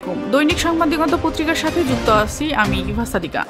আলাইকুম। দৈনিক সংবাদ দিগন্ত পত্রিকার সাথে যুক্ত আছি আমি ইভা সাদিকা।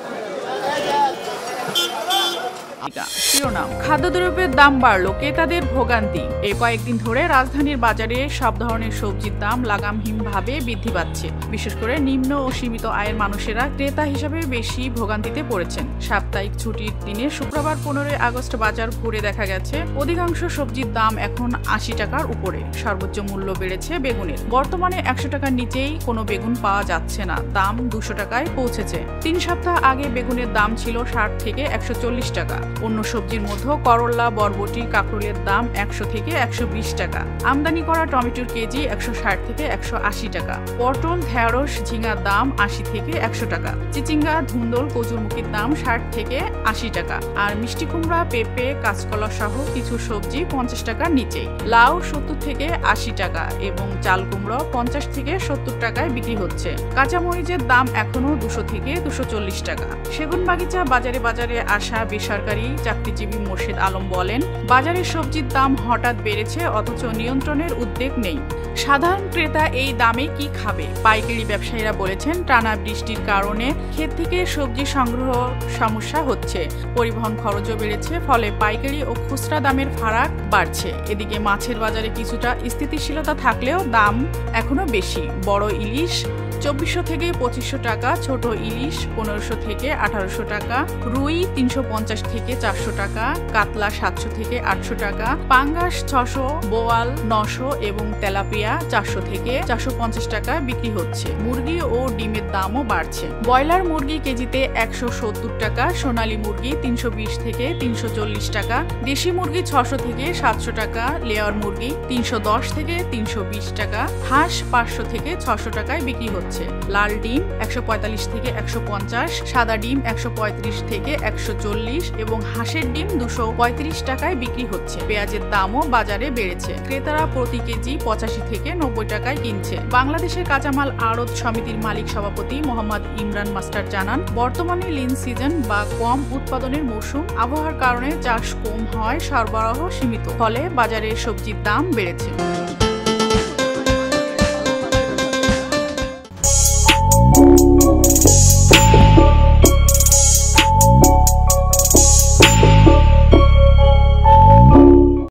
শিরোনাম, খাদ্যদ্রব্যের দাম বাড়লো, ক্রেতাদের ভোগান্তি। এই কয়েকদিন ধরে রাজধানীর বাজারে সব ধরনের সবজির দাম লাগামহীনভাবে বৃদ্ধি পাচ্ছে। বিশেষ করে নিম্ন ও সীমিত আয়ের মানুষেরা ক্রেতা হিসাবে বেশি ভোগান্তিতে পড়েছেন। সাপ্তাহিক ছুটির দিনে শুক্রবার 15 আগস্ট বাজার ঘুরে দেখা গেছে অধিকাংশ সবজির দাম এখন 80 টাকার উপরে। সর্বোচ্চ মূল্য বেড়েছে বেগুনের। বর্তমানে 100 টাকার নিচেই কোনো বেগুন পাওয়া যাচ্ছে না, দাম 200 টাকায় পৌঁছেছে। 3 সপ্তাহ আগে বেগুনের দাম ছিল 60 থেকে 140 টাকা। অন্য সবজির মধ্যে করলা, বরবটি, কাঁকরোলের দাম 100 থেকে 120 টাকা। আমদানি করা টমেটোর কেজি 160 থেকে 180 টাকা। পটল, ঢেঁড়স, ঝিঙার দাম 80 থেকে 100 টাকা। চিচিঙ্গা, ধুন্দল, কচুরমুখির দাম 60 থেকে 80 টাকা। আর মিষ্টি কুমড়া, পেঁপে, কাঁচকলা সহ কিছু সবজি 50 টাকার নিচে। লাউ 70 থেকে 80 টাকা এবং চাল কুমড়া 50 থেকে 70 টাকায় বিক্রি হচ্ছে। কাঁচামরিচের দাম এখনো 200 থেকে 240 টাকা। সেগুনবাগিচা বাজারে বাজারে আসা বেসরকারি চাকরিজীবী মোর্শেদ আলম বলেন, বাজারে সবজির দাম হঠাৎ বেড়েছে, অথচ নিয়ন্ত্রণের উদ্যোগ নেই। সাধারণ ক্রেতা এই দামে কি খাবে? পাইকারি ব্যবসায়ীরা বলেছেন, টানা বৃষ্টির কারণে ক্ষেত থেকে সবজি সংগ্রহ সমস্যা হচ্ছে। পরিবহন খরচও বেড়েছে, ফলে পাইকারি ও খুচরা দামের ফারাক বাড়ছে। এদিকে মাছের বাজারে কিছুটা স্থিতিশীলতা থাকলেও দাম এখনো বেশি। বড় ইলিশ 2400 থেকে 2500 টাকা, ছোট ইলিশ 1500 থেকে 1800 টাকা, রুই 350 থেকে 400 টাকা, কাতলা 700 থেকে 800 টাকা, পাঙ্গাস 600, বোয়াল 900 এবং তেলাপিয়া 400 থেকে 450 টাকা বিক্রি হচ্ছে। মুরগি ও ডিমের দামও বাড়ছে। ব্রয়লার মুরগি কেজিতে 170 টাকা, সোনালী মুরগি 320 থেকে 340 টাকা, দেশি মুরগি 600 থেকে 700 টাকা, লেয়ার মুরগি 310 থেকে 320 টাকা, হাঁস 500 থেকে 600 টাকায় বিক্রি হচ্ছে। লাল ডিম 145 থেকে 150, সাদা ডিম 135 থেকে 140 এবং হাঁসের ডিম 235 টাকায় বিক্রি হচ্ছে। পেঁয়াজের দামও বাজারে বেড়েছে। ক্রেতারা প্রতি কেজি 85 থেকে 90 টাকায় কিনছে। বাংলাদেশের কাঁচামাল আড়ত সমিতির মালিক সভাপতি মোহাম্মদ ইমরান মাস্টার জানান, বর্তমানে লিন সিজন বা কম উৎপাদনের মৌসুম, আবহাওয়ার কারণে চাষ কম হয়, সরবরাহ সীমিত, ফলে বাজারে সবজির দাম বেড়েছে।